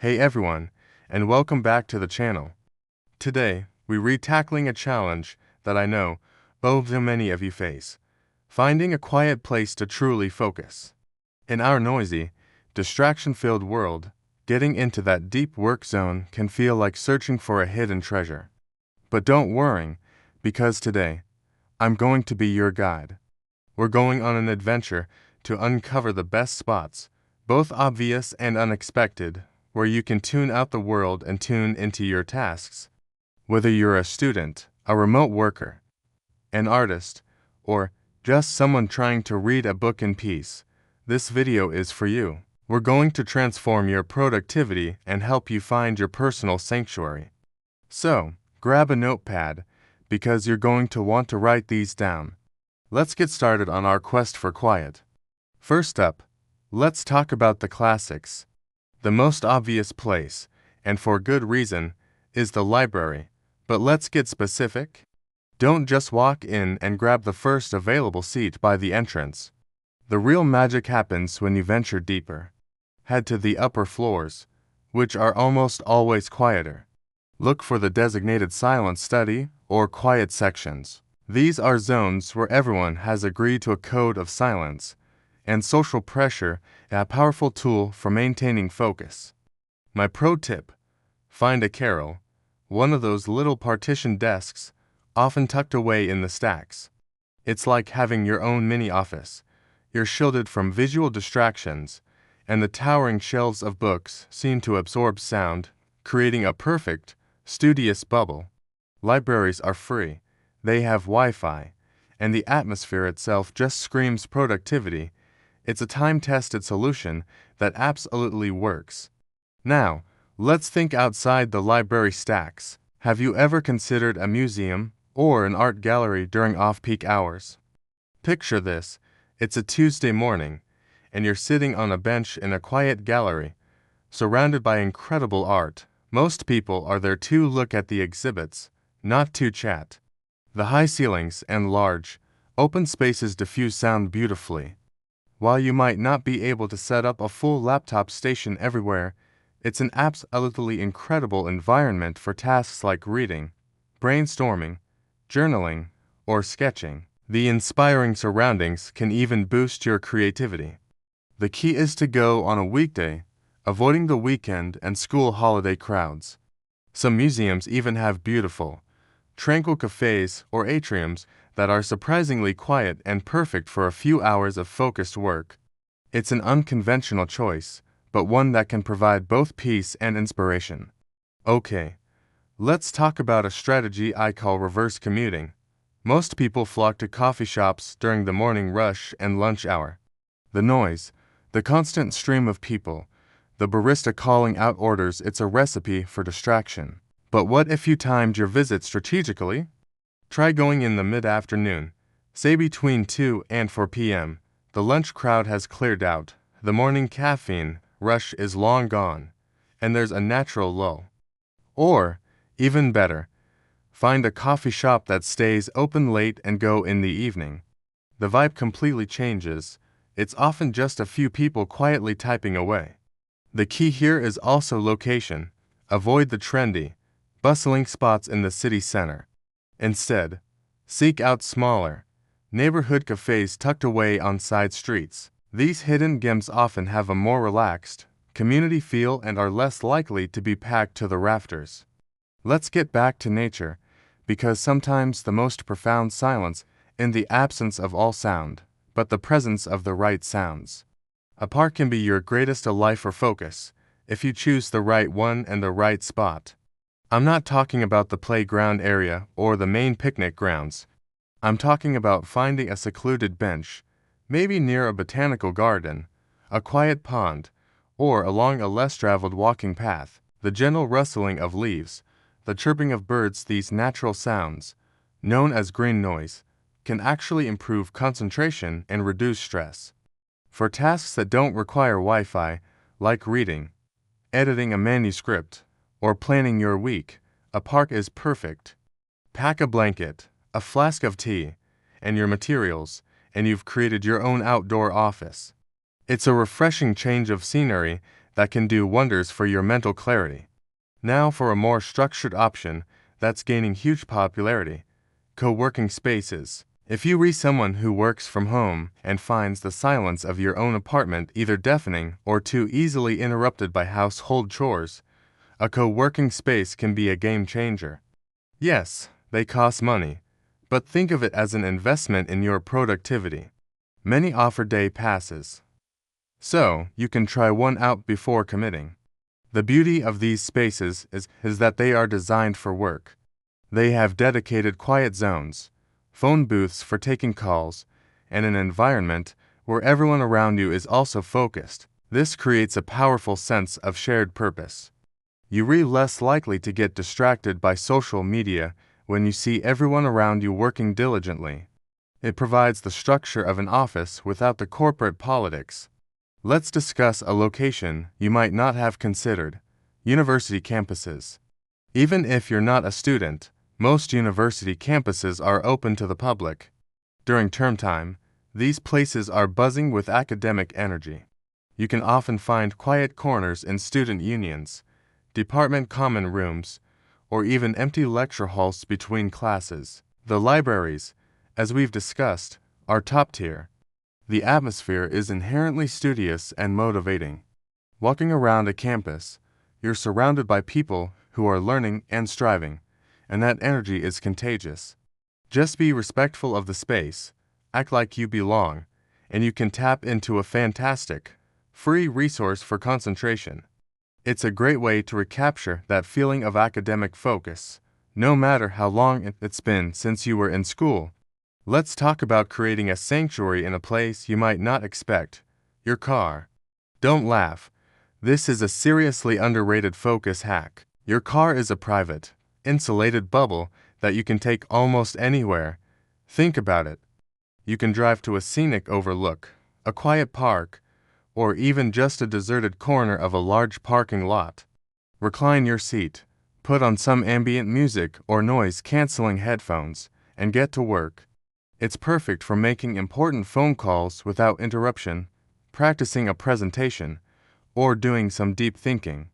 Hey everyone, and welcome back to the channel. Today, we're tackling a challenge that I know both so many of you face: finding a quiet place to truly focus. In our noisy, distraction-filled world, getting into that deep work zone can feel like searching for a hidden treasure. But don't worry, because today, I'm going to be your guide. We're going on an adventure to uncover the best spots, both obvious and unexpected, where you can tune out the world and tune into your tasks. Whether you're a student, a remote worker, an artist, or just someone trying to read a book in peace, this video is for you. We're going to transform your productivity and help you find your personal sanctuary. So, grab a notepad, because you're going to want to write these down. Let's get started on our quest for quiet. First up, let's talk about the classics. The most obvious place, and for good reason, is the library. But let's get specific. Don't just walk in and grab the first available seat by the entrance. The real magic happens when you venture deeper. Head to the upper floors, which are almost always quieter. Look for the designated silent study or quiet sections. These are zones where everyone has agreed to a code of silence, and social pressure is a powerful tool for maintaining focus. My pro tip: find a carrel, one of those little partition desks, often tucked away in the stacks. It's like having your own mini office. You're shielded from visual distractions, and the towering shelves of books seem to absorb sound, creating a perfect, studious bubble. Libraries are free. They have Wi-Fi, and the atmosphere itself just screams productivity. It's a time-tested solution that absolutely works. Now, let's think outside the library stacks. Have you ever considered a museum or an art gallery during off-peak hours? Picture this: it's a Tuesday morning, and you're sitting on a bench in a quiet gallery, surrounded by incredible art. Most people are there to look at the exhibits, not to chat. The high ceilings and large, open spaces diffuse sound beautifully. While you might not be able to set up a full laptop station everywhere, it's an absolutely incredible environment for tasks like reading, brainstorming, journaling, or sketching. The inspiring surroundings can even boost your creativity. The key is to go on a weekday, avoiding the weekend and school holiday crowds. Some museums even have beautiful, tranquil cafes or atriums that are surprisingly quiet and perfect for a few hours of focused work. It's an unconventional choice, but one that can provide both peace and inspiration. Okay, let's talk about a strategy I call reverse commuting. Most people flock to coffee shops during the morning rush and lunch hour. The noise, the constant stream of people, the barista calling out orders, it's a recipe for distraction. But what if you timed your visit strategically? Try going in the mid-afternoon, say between 2 and 4 p.m. The lunch crowd has cleared out, the morning caffeine rush is long gone, and there's a natural lull. Or, even better, find a coffee shop that stays open late and go in the evening. The vibe completely changes. It's often just a few people quietly typing away. The key here is also location. Avoid the trendy, bustling spots in the city center. Instead, seek out smaller, neighborhood cafes tucked away on side streets. These hidden gems often have a more relaxed, community feel and are less likely to be packed to the rafters. Let's get back to nature, because sometimes the most profound silence in the absence of all sound, but the presence of the right sounds. A park can be your greatest ally for focus, if you choose the right one and the right spot. I'm not talking about the playground area or the main picnic grounds. I'm talking about finding a secluded bench, maybe near a botanical garden, a quiet pond, or along a less traveled walking path. The gentle rustling of leaves, the chirping of birds, these natural sounds, known as green noise, can actually improve concentration and reduce stress. For tasks that don't require Wi-Fi, like reading, editing a manuscript, or planning your week, a park is perfect. Pack a blanket, a flask of tea, and your materials, and you've created your own outdoor office. It's a refreshing change of scenery that can do wonders for your mental clarity. Now for a more structured option that's gaining huge popularity: co-working spaces. If you are someone who works from home and finds the silence of your own apartment either deafening or too easily interrupted by household chores, a co-working space can be a game changer. Yes, they cost money, but think of it as an investment in your productivity. Many offer day passes, so you can try one out before committing. The beauty of these spaces is that they are designed for work. They have dedicated quiet zones, phone booths for taking calls, and an environment where everyone around you is also focused. This creates a powerful sense of shared purpose. You're less likely to get distracted by social media when you see everyone around you working diligently. It provides the structure of an office without the corporate politics. Let's discuss a location you might not have considered: university campuses. Even if you're not a student, most university campuses are open to the public. During term time, these places are buzzing with academic energy. You can often find quiet corners in student unions, department common rooms, or even empty lecture halls between classes. The libraries, as we've discussed, are top tier. The atmosphere is inherently studious and motivating. Walking around a campus, you're surrounded by people who are learning and striving, and that energy is contagious. Just be respectful of the space, act like you belong, and you can tap into a fantastic, free resource for concentration. It's a great way to recapture that feeling of academic focus, no matter how long it's been since you were in school. Let's talk about creating a sanctuary in a place you might not expect: your car. Don't laugh. This is a seriously underrated focus hack. Your car is a private, insulated bubble that you can take almost anywhere. Think about it. You can drive to a scenic overlook, a quiet park, or even just a deserted corner of a large parking lot. Recline your seat, put on some ambient music or noise-canceling headphones, and get to work. It's perfect for making important phone calls without interruption, practicing a presentation, or doing some deep thinking.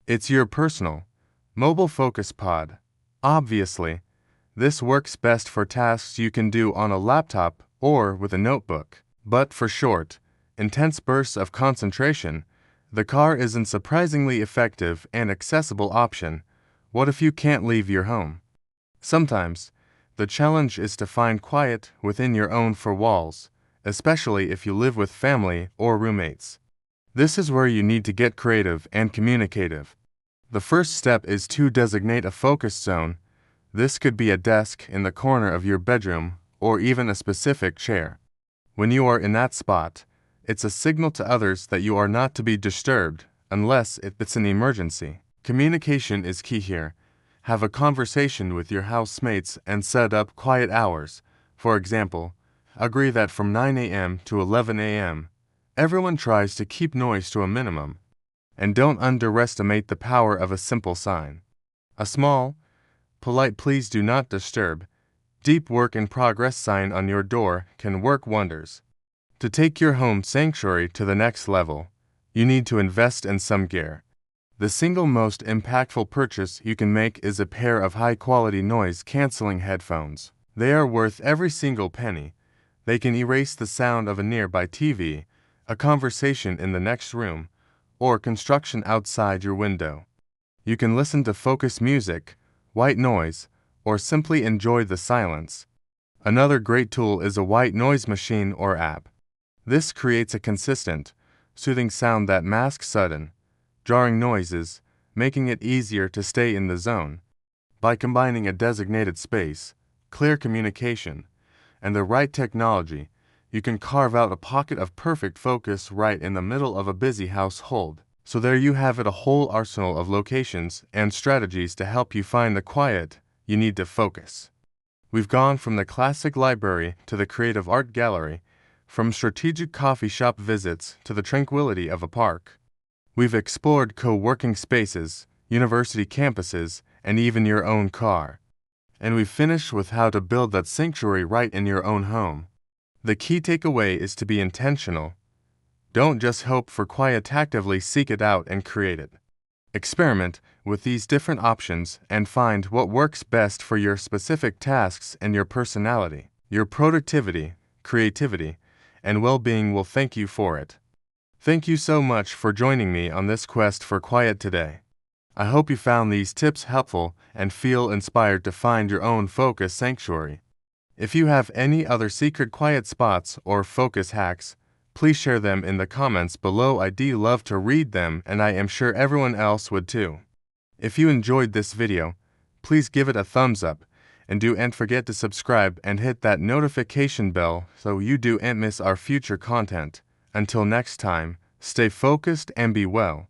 It's your personal, mobile focus pod. Obviously, this works best for tasks you can do on a laptop or with a notebook. But for short, intense bursts of concentration, the car is a surprisingly effective and accessible option. What if you can't leave your home? Sometimes, the challenge is to find quiet within your own four walls, especially if you live with family or roommates. This is where you need to get creative and communicative. The first step is to designate a focus zone. This could be a desk in the corner of your bedroom or even a specific chair. When you are in that spot, it's a signal to others that you are not to be disturbed unless it's an emergency. Communication is key here. Have a conversation with your housemates and set up quiet hours. For example, agree that from 9 a.m. to 11 a.m., everyone tries to keep noise to a minimum. And don't underestimate the power of a simple sign. A small, polite "please do not disturb" deep work in progress sign on your door can work wonders. To take your home sanctuary to the next level, you need to invest in some gear. The single most impactful purchase you can make is a pair of high-quality noise-canceling headphones. They are worth every single penny. They can erase the sound of a nearby TV, a conversation in the next room, or construction outside your window. You can listen to focused music, white noise, or simply enjoy the silence. Another great tool is a white noise machine or app. This creates a consistent, soothing sound that masks sudden, jarring noises, making it easier to stay in the zone. By combining a designated space, clear communication, and the right technology, you can carve out a pocket of perfect focus right in the middle of a busy household. So there you have it, a whole arsenal of locations and strategies to help you find the quiet you need to focus. We've gone from the classic library to the creative art gallery, from strategic coffee shop visits to the tranquility of a park. We've explored co-working spaces, university campuses, and even your own car. And we've finished with how to build that sanctuary right in your own home. The key takeaway is to be intentional. Don't just hope for quiet, actively seek it out and create it. Experiment with these different options and find what works best for your specific tasks and your personality. Your productivity, creativity, and well-being will thank you for it. Thank you so much for joining me on this quest for quiet today. I hope you found these tips helpful and feel inspired to find your own focus sanctuary. If you have any other secret quiet spots or focus hacks, please share them in the comments below. I'd love to read them, and I am sure everyone else would too. If you enjoyed this video, please give it a thumbs up, and don't forget to subscribe and hit that notification bell so you don't miss our future content. Until next time, stay focused and be well.